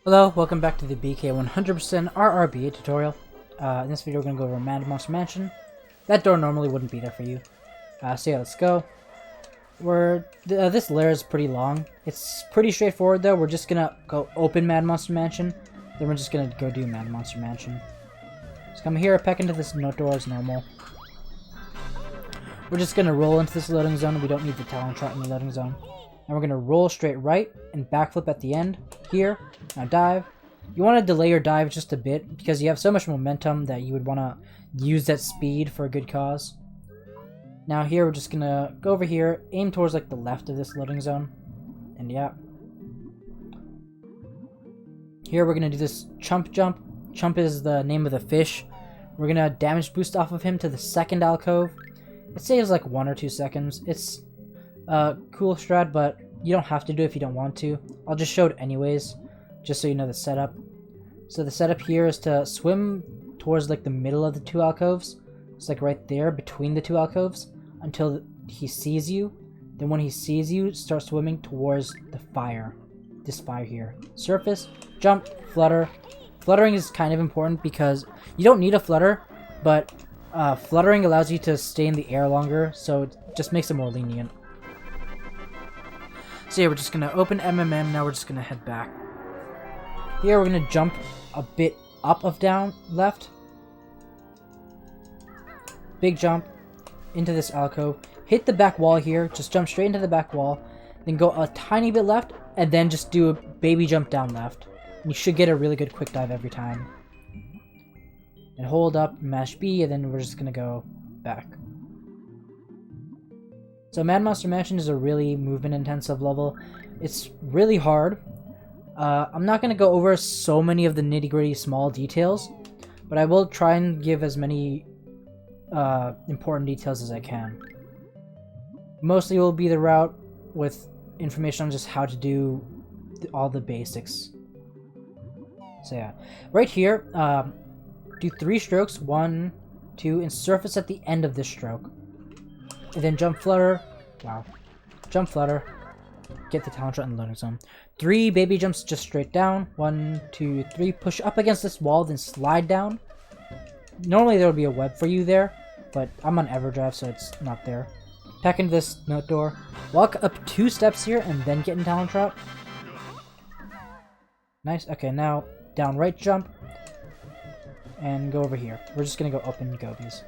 Hello, welcome back to the BK 100% RRBA tutorial. In this video we're going to go over Mad Monster Mansion. That door normally wouldn't be there for you. So yeah, let's go. This layer is pretty long. It's pretty straightforward though. We're just going to go open Mad Monster Mansion. Then we're just going to go do Mad Monster Mansion. Just come here, peck into this note door as normal. We're just going to roll into this loading zone. We don't need the talent shot in the loading zone. And we're going to roll straight right and backflip at the end here. Now dive. You want to delay your dive just a bit because you have so much momentum that you would want to use that speed for a good cause. Now here we're just going to go over here, aim towards like the left of this loading zone. And yeah. Here we're going to do this chump jump. Chump is the name of the fish. We're going to damage boost off of him to the second alcove. It saves like 1 or 2 seconds. It's cool strat, but you don't have to do it if you don't want to. I'll just show it anyways, just so you know the setup. So the setup here is to swim towards like the middle of the 2 alcoves. It's like right there between the 2 alcoves until he sees you. Then when he sees you, start swimming towards the fire. This fire here. Surface, jump, flutter. Fluttering is kind of important because you don't need a flutter, but fluttering allows you to stay in the air longer, so it just makes it more lenient. So yeah, we're just going to open MMM, now we're just going to head back. Here we're going to jump a bit up of down, left. Big jump into this alcove. Hit the back wall here, just jump straight into the back wall. Then go a tiny bit left, and then just do a baby jump down left. And you should get a really good quick dive every time. And hold up, mash B, and then we're just going to go back. So Mad Monster Mansion is a really movement-intensive level. It's really hard. I'm not going to go over so many of the nitty-gritty small details, but I will try and give as many important details as I can. Mostly will be the route with information on just how to do all the basics. So yeah, right here, do 3 strokes, 1, 2, and surface at the end of this stroke. And then jump flutter. Wow. Jump flutter. Get the talent shot in the loading zone. 3 baby jumps just straight down. 1, 2, 3. Push up against this wall, then slide down. Normally there would be a web for you there, but I'm on Everdrive, so it's not there. Peck into this note door. Walk up 2 steps here, and then get in talent shot. Nice. Okay, now down right jump. And go over here. We're just going to go open gobies.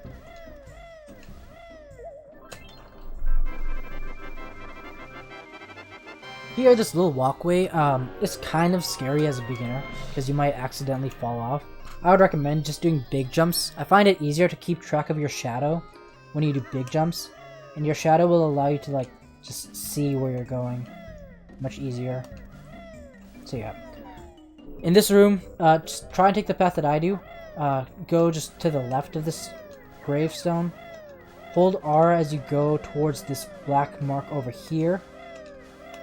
Here, this little walkway is kind of scary as a beginner because you might accidentally fall off. I would recommend just doing big jumps. I find it easier to keep track of your shadow when you do big jumps, and your shadow will allow you to like just see where you're going much easier. So yeah, in this room, just try and take the path that I do. Go just to the left of this gravestone. Hold R as you go towards this black mark over here.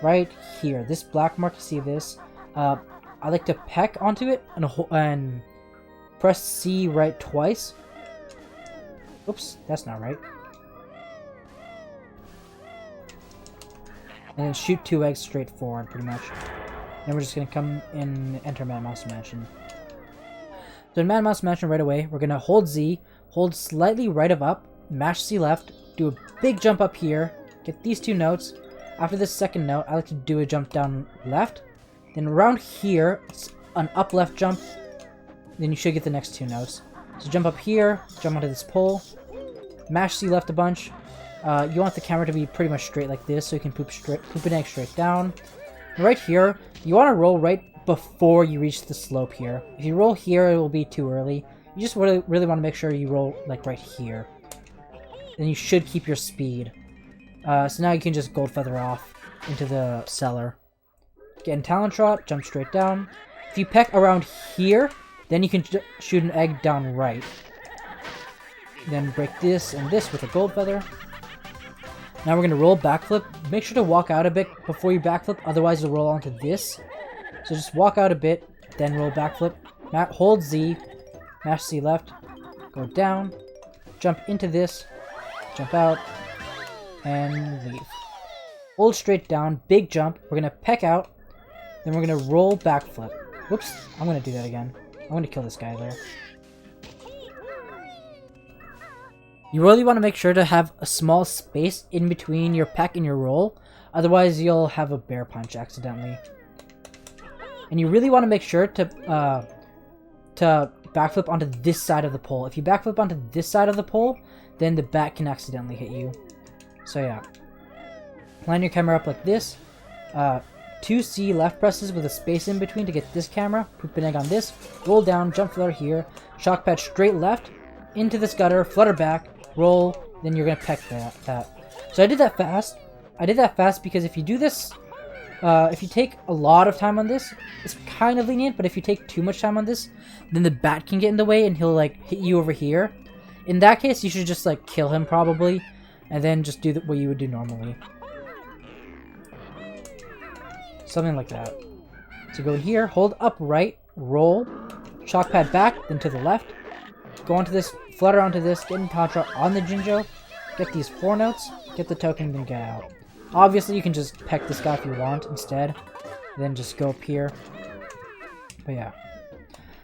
Right here, this black mark, you see this? I like to peck onto it and press C right twice. Oops, that's not right. And then shoot 2 eggs straight forward, pretty much. Then we're just gonna come in and enter Mad Monster Mansion. So in Mad Monster Mansion right away, we're gonna hold Z, hold slightly right of up, mash C left, do a big jump up here, get these 2 notes. After this second note, I like to do a jump down left. Then around here, it's an up left jump. Then you should get the next 2 notes. So jump up here, jump onto this pole. Mash C left a bunch. You want the camera to be pretty much straight like this, so you can poop an egg straight down. And right here, you want to roll right before you reach the slope here. If you roll here, it will be too early. You just really want to make sure you roll like right here. Then you should keep your speed. So now you can just gold feather off into the cellar. Get in talent shot, jump straight down. If you peck around here, then you can shoot an egg down right. Then break this and this with a gold feather. Now we're going to roll backflip. Make sure to walk out a bit before you backflip, otherwise you'll roll onto this. So just walk out a bit, then roll backflip. Hold Z, mash C left, go down, jump into this, jump out, and leave. Hold straight down, big jump. We're going to peck out, then we're going to roll backflip. Whoops, I'm gonna do that again. I'm gonna kill this guy there. You really want to make sure to have a small space in between your peck and your roll, otherwise you'll have a bear punch accidentally. And you really want to make sure to backflip onto this side of the pole. If you backflip onto this side of the pole, then the bat can accidentally hit you. So yeah. Line your camera up like this. 2 C left presses with a space in between to get this camera. Poop an egg on this. Roll down, jump flutter here. Shock pad straight left. Into this gutter, flutter back, roll, then you're gonna peck that. So I did that fast. I did that fast because if you do this, if you take a lot of time on this, it's kind of lenient, but if you take too much time on this, then the bat can get in the way and he'll like hit you over here. In that case, you should just like kill him probably, and then just do what you would do normally. Something like that. So go in here, hold up right, roll, shock pad back, then to the left. Go onto this, flutter onto this, get in contra on the Jinjo, get these 4 notes, get the token, then get out. Obviously, you can just peck this guy if you want instead, then just go up here. But yeah.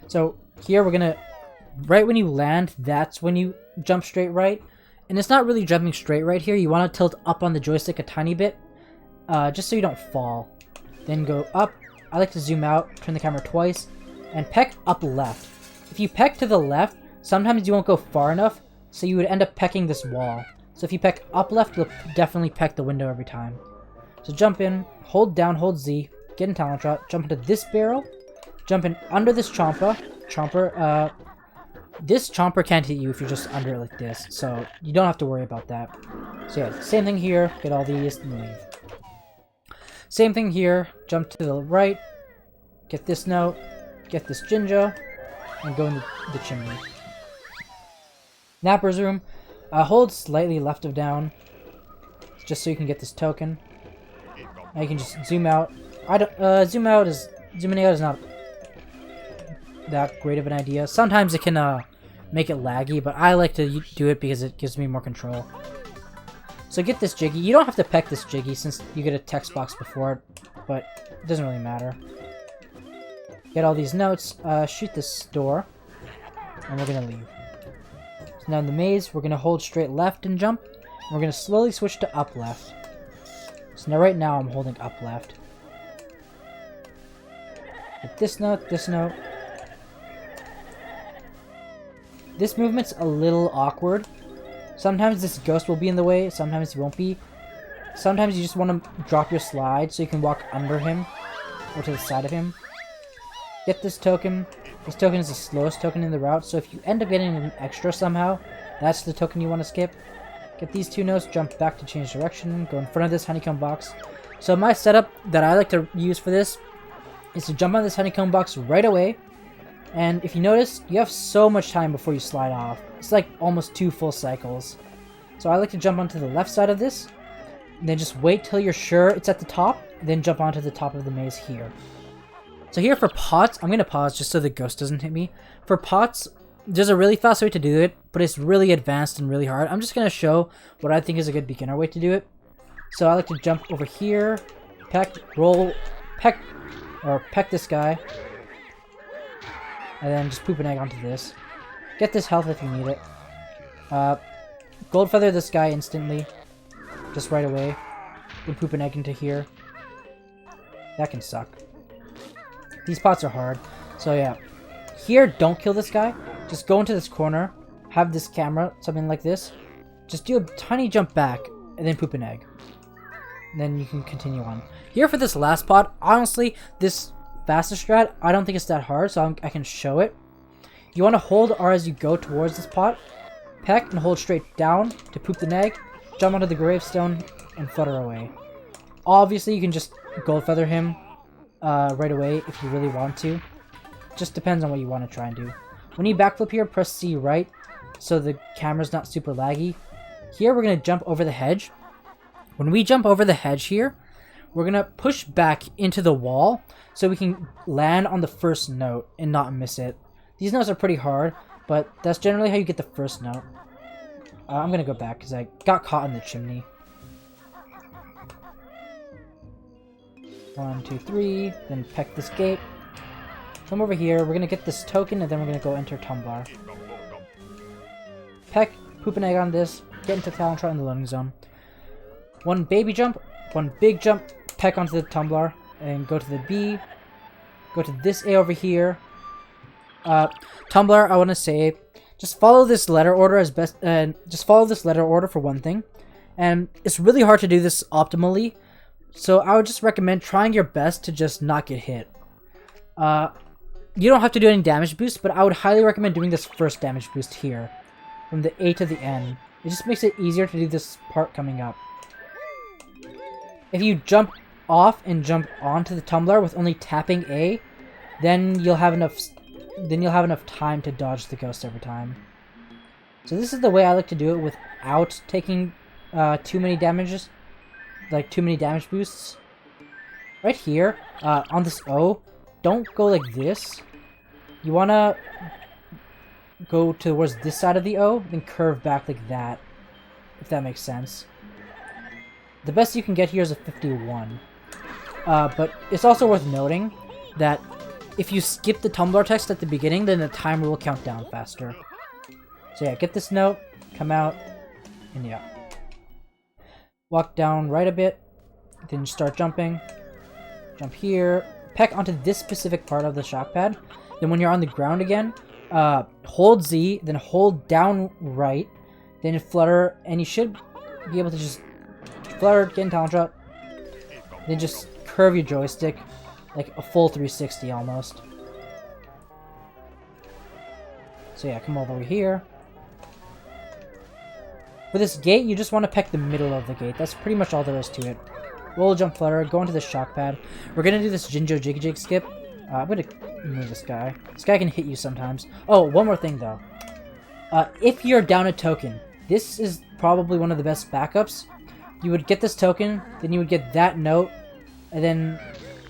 So here we're gonna, right when you land, that's when you jump straight right. And it's not really jumping straight right here. You want to tilt up on the joystick a tiny bit, just so you don't fall. Then go up. I like to zoom out, turn the camera twice, and peck up left. If you peck to the left, sometimes you won't go far enough, so you would end up pecking this wall. So if you peck up left, you'll definitely peck the window every time. So jump in, hold down, hold Z, get in Talon Trot, jump into this barrel, jump in under this Chomper. This Chomper can't hit you if you're just under it like this, so you don't have to worry about that. So yeah, same thing here, get all these, and leave. Same thing here, jump to the right, get this note, get this Jinjo, and go in the chimney. Napper's room, hold slightly left of down, just so you can get this token. Now you can just zoom out. Zooming out is not that great of an idea. Sometimes it can make it laggy, but I like to do it because it gives me more control. So get this Jiggy. You don't have to peck this Jiggy since you get a text box before it, but it doesn't really matter. Get all these notes, shoot this door, and we're gonna leave. So now in the maze, we're gonna hold straight left and jump, and we're gonna slowly switch to up left. So now right now I'm holding up left. Get this note, this note. This movement's a little awkward. Sometimes this ghost will be in the way, sometimes it won't be. Sometimes you just want to drop your slide so you can walk under him, or to the side of him. Get this token. This token is the slowest token in the route, so if you end up getting an extra somehow, that's the token you want to skip. Get these 2 notes, jump back to change direction, go in front of this honeycomb box. So my setup that I like to use for this is to jump on this honeycomb box right away. And if you notice, you have so much time before you slide off. It's like almost 2 full cycles. So I like to jump onto the left side of this, and then just wait till you're sure it's at the top, then jump onto the top of the maze here. So here for pots, I'm going to pause just so the ghost doesn't hit me. For pots, there's a really fast way to do it, but it's really advanced and really hard. I'm just going to show what I think is a good beginner way to do it. So I like to jump over here, peck, roll, peck this guy, and then just poop an egg onto this. Get this health if you need it. Gold feather this guy instantly, just right away. Then poop an egg into here. That can suck. These pots are hard, so yeah. Here, don't kill this guy. Just go into this corner, have this camera, something like this. Just do a tiny jump back, and then poop an egg. And then you can continue on. Here for this last pot, honestly, this faster strat, I don't think it's that hard, so I can show it. You want to hold R as you go towards this pot, peck and hold straight down to poop the egg, jump onto the gravestone, and flutter away. Obviously, you can just gold feather him right away if you really want to. Just depends on what you want to try and do. When you backflip here, press C right, so the camera's not super laggy. Here, we're going to jump over the hedge. When we jump over the hedge here, we're going to push back into the wall so we can land on the first note and not miss it. These notes are pretty hard, but that's generally how you get the first note. I'm going to go back because I got caught in the chimney. 1, 2, 3, then peck this gate. Come over here. We're gonna get this token, and then we're gonna go enter Tumbler. Peck, poop an egg on this. Get into Talon Trot in the loading zone. One baby jump, one big jump. Peck onto the Tumbler, and go to the B. Go to this A over here. Tumbler, I want to say, just follow this letter order as best. Just follow this letter order for one thing, and it's really hard to do this optimally. So I would just recommend trying your best to just not get hit. You don't have to do any damage boost, but I would highly recommend doing this first damage boost here, from the A to the N. It just makes it easier to do this part coming up. If you jump off and jump onto the Tumbler with only tapping A, then you'll have enough. Then you'll have enough time to dodge the ghost every time. So this is the way I like to do it without taking too many damages, like too many damage boosts. Right here, on this O, don't go like this. You wanna go towards this side of the O, then curve back like that, if that makes sense. The best you can get here is a 51. But it's also worth noting that if you skip the Tumbler text at the beginning, then the timer will count down faster. So yeah, get this note, come out, and yeah. Walk down right a bit, then start jumping. Jump here, peck onto this specific part of the shock pad. Then when you're on the ground again, hold Z, then hold down right, then flutter, and you should be able to just flutter, get in Talon Trot, then just curve your joystick, like a full 360 almost. So yeah, come over here. For this gate, you just want to peck the middle of the gate. That's pretty much all there is to it. Roll, jump, flutter, go into the shock pad. We're gonna do this Jinjo Jiggy Jig skip. I'm gonna move this guy. This guy can hit you sometimes. Oh, one more thing though. If you're down a token, this is probably one of the best backups. You would get this token, then you would get that note, and then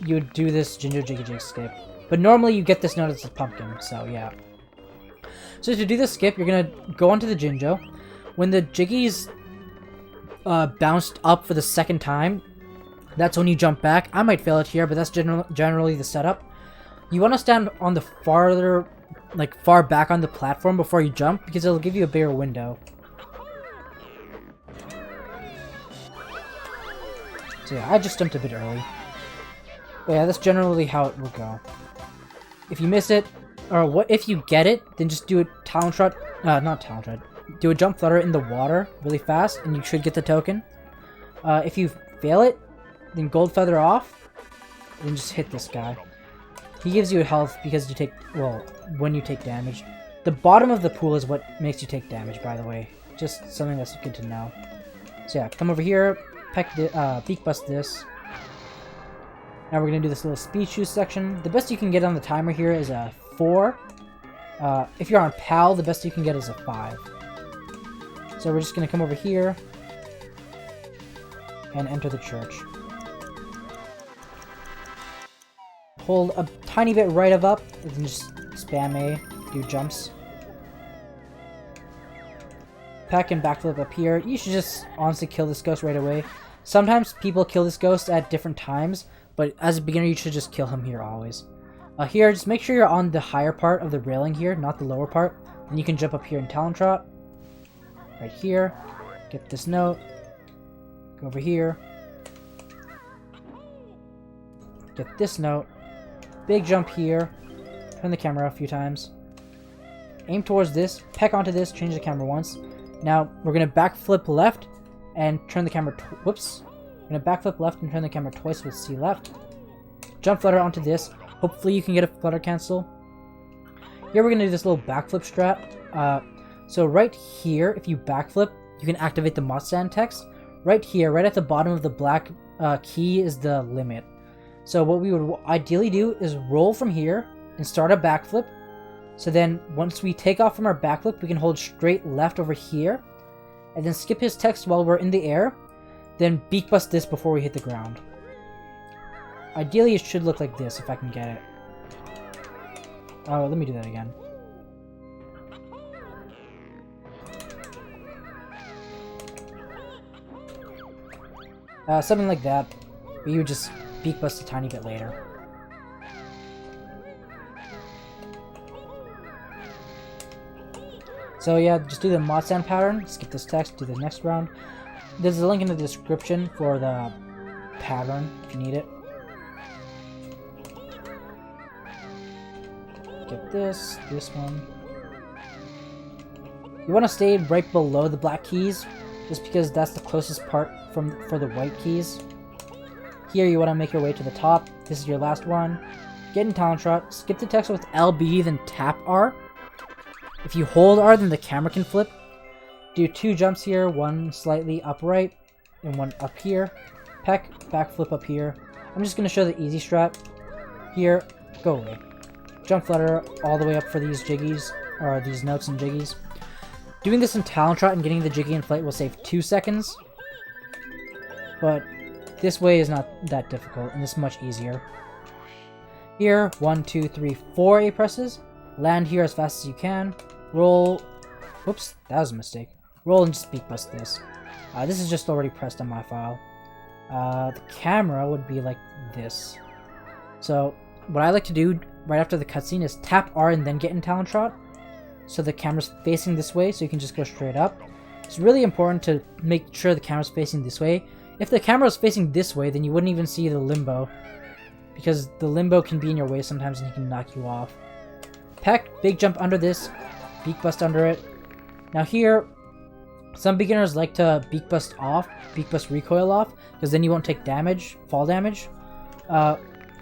you would do this Jinjo Jiggy Jig skip. But normally you get this note as a pumpkin, so yeah. So to do this skip, you're gonna go onto the Jinjo. When the Jiggies bounced up for the second time, that's when you jump back. I might fail it here, but that's generally the setup. You want to stand on the far back on the platform before you jump, because it'll give you a bigger window. So yeah, I just jumped a bit early. But yeah, that's generally how it will go. If you miss it, or if you get it, then just do a Talon Trot, not Talon Trot. Do a jump flutter in the water really fast, and you should get the token. If you fail it, then gold feather off, and just hit this guy. He gives you health because you take, well, when you take damage. The bottom of the pool is what makes you take damage, by the way. Just something that's good to know. So yeah, come over here, peek bust this. Now we're gonna do this little speed shoe section. The best you can get on the timer here is a 4. If you're on PAL, the best you can get is a 5. So we're just going to come over here and enter the church. Hold a tiny bit right of up, and then just spam A, do jumps. Peck and backflip up here. You should just honestly kill this ghost right away. Sometimes people kill this ghost at different times, but as a beginner you should just kill him here always. Here, just make sure you're on the higher part of the railing here, not the lower part. Then you can jump up here in Talon Trot. Right here. Get this note. Go over here. Get this note. Big jump here. Turn the camera a few times. Aim towards this. Peck onto this. Change the camera once. Now, we're going to backflip left and turn the camera... Whoops. We're going to backflip left and turn the camera twice with C left. Jump flutter onto this. Hopefully you can get a flutter cancel. Here we're going to do this little backflip strat. So right here, if you backflip, you can activate the Motsan text. Right here, right at the bottom of the black key is the limit. So what we would ideally do is roll from here and start a backflip. So then once we take off from our backflip, we can hold straight left over here. And then skip his text while we're in the air. Then beak bust this before we hit the ground. Ideally, it should look like this if I can get it. Oh, let me do that again. Something like that. But you would just beak bust a tiny bit later. So yeah, just do the mod stand pattern, skip this text, do the next round. There's a link in the description for the pattern if you need it. Get this one. You want to stay right below the black keys, just because that's the closest part for the white keys. Here you want to make your way to the top. This is your last one. Get in talent shot, skip the text with LB, then tap R. If you hold R, then the camera can flip. Do 2 jumps here, one slightly upright, and one up here. Peck, backflip up here. I'm just going to show the easy strat. Here, go away. Jump flutter all the way up for these jiggies, or these notes and jiggies. Doing this in talent trot and getting the jiggy in flight will save 2 seconds. But this way is not that difficult, and it's much easier. Here, 1, 2, 3, 4 A presses. Land here as fast as you can. Roll. Whoops, that was a mistake. Roll and just beak bust this. This is just already pressed on my file. The camera would be like this. So, what I like to do right after the cutscene is tap R and then get in talent trot. So the camera's facing this way, so you can just go straight up. It's really important to make sure the camera's facing this way. If the camera was facing this way, then you wouldn't even see the limbo, because the limbo can be in your way sometimes and he can knock you off. Peck, big jump under this, beak bust under it. Now here, some beginners like to beak bust recoil off, because then you won't take damage, fall damage.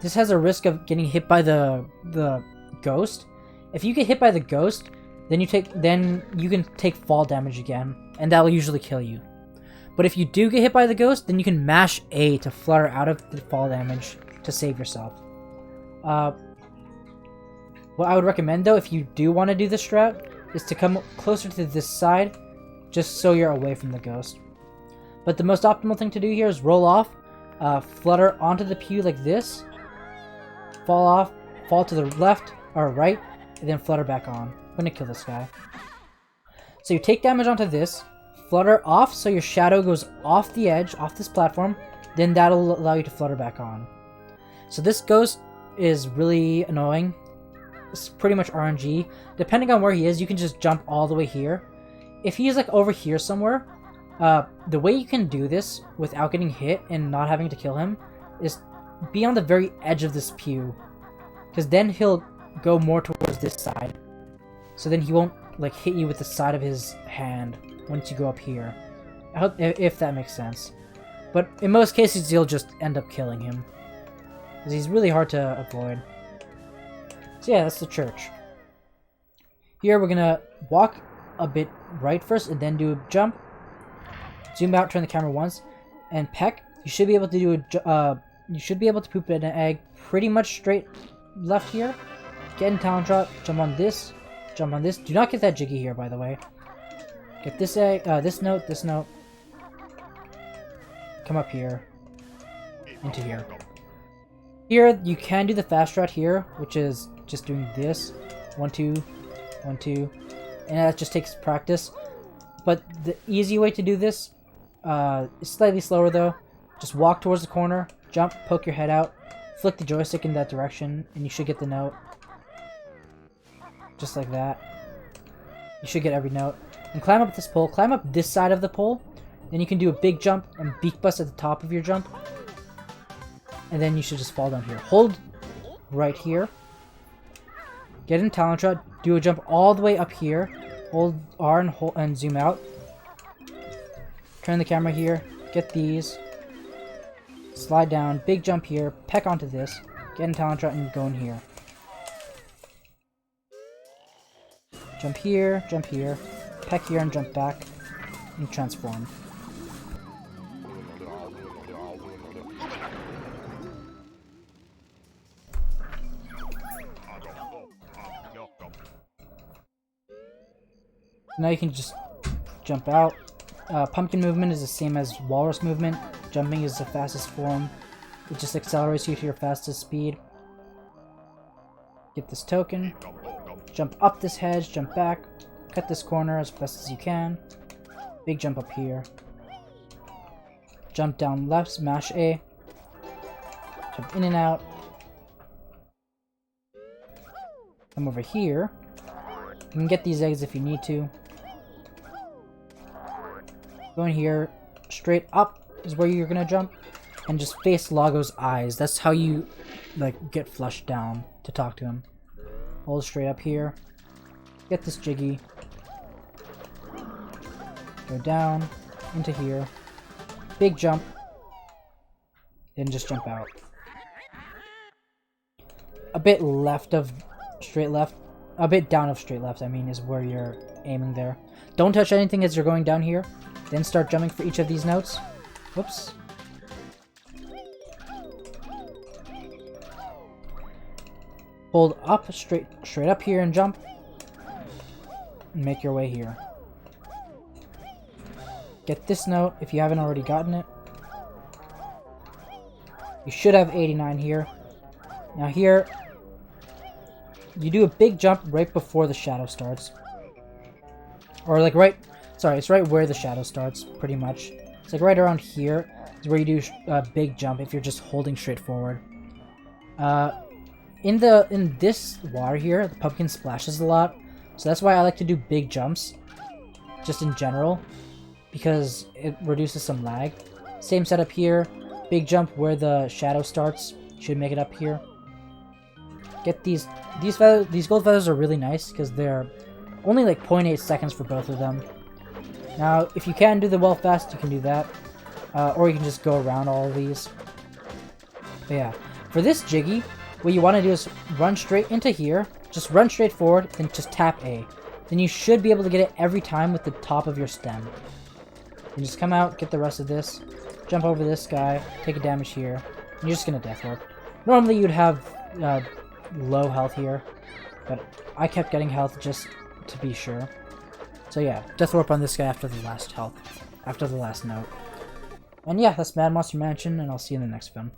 This has a risk of getting hit by the ghost. If you get hit by the ghost, then you can take fall damage again, and that will usually kill you. But if you do get hit by the ghost, then you can mash A to flutter out of the fall damage to save yourself. What I would recommend though, if you do want to do this strat, is to come closer to this side, just so you're away from the ghost. But the most optimal thing to do here is roll off, flutter onto the pew like this, fall off, fall to the left or right, and then flutter back on. I'm gonna kill this guy. So you take damage onto this, flutter off so your shadow goes off the edge, off this platform, then that'll allow you to flutter back on. So this ghost is really annoying. It's pretty much RNG. Depending on where he is, you can just jump all the way here. If he's like over here somewhere, the way you can do this without getting hit and not having to kill him is be on the very edge of this pew, because then he'll go more towards this side. So then he won't like hit you with the side of his hand once you go up here. I hope if that makes sense. But in most cases, you'll just end up killing him, because he's really hard to avoid. So yeah, that's the church. Here we're gonna walk a bit right first, and then do a jump. Zoom out, turn the camera once, and peck. You should be able to do you should be able to poop an egg pretty much straight left here. Get in talent trot, jump on this, jump on this. Do not get that jiggy here, by the way. Get this egg, this note, this note. Come up here, into here. Here you can do the fast strat here, which is just doing this, 1, 2, 1, 2, and that just takes practice. But the easy way to do this is slightly slower though. Just walk towards the corner, jump, poke your head out, flick the joystick in that direction, and you should get the note. Just like that. You should get every note. And climb up this pole, climb up this side of the pole, then you can do a big jump and beak bust at the top of your jump. And then you should just fall down here. Hold right here. Get in talent trot, do a jump all the way up here. Hold R and zoom out. Turn the camera here, get these. Slide down, big jump here, peck onto this, get in talent trot and go in here. Jump here, peck here and jump back, and transform. Now you can just jump out. Pumpkin movement is the same as walrus movement. Jumping is the fastest form. It just accelerates you to your fastest speed. Get this token. Jump up this hedge, jump back. Cut this corner as best as you can. Big jump up here. Jump down left, smash A. Jump in and out. Come over here. You can get these eggs if you need to. Go in here. Straight up is where you're gonna jump. And just face Lago's eyes. That's how you, like, get flushed down to talk to him. Hold straight up here. Get this Jiggy. Go down. Into here. Big jump. Then just jump out. A bit left of straight left. A bit down of straight left, I mean, is where you're aiming there. Don't touch anything as you're going down here. Then start jumping for each of these notes. Whoops. Hold up, straight up here and jump. And make your way here. Get this note if you haven't already gotten it. You should have 89 here. Now here, you do a big jump right before the shadow starts. Or like right, sorry, it's right where the shadow starts, pretty much. It's like right around here is where you do a big jump if you're just holding straight forward. In this water here, the pumpkin splashes a lot, so that's why I like to do big jumps, just in general, because it reduces some lag. Same setup here, big jump where the shadow starts, should make it up here. Get these gold feathers are really nice because they're only like 0.8 seconds for both of them. Now, if you can do the well fast, you can do that, or you can just go around all of these. But yeah, for this Jiggy, what you want to do is run straight into here, just run straight forward, then just tap A. Then you should be able to get it every time with the top of your stem. And just come out, get the rest of this, jump over this guy, take a damage here, and you're just gonna death warp. Normally you'd have low health here, but I kept getting health just to be sure. So yeah, death warp on this guy after the last health, after the last note. And yeah, that's Mad Monster Mansion, and I'll see you in the next film.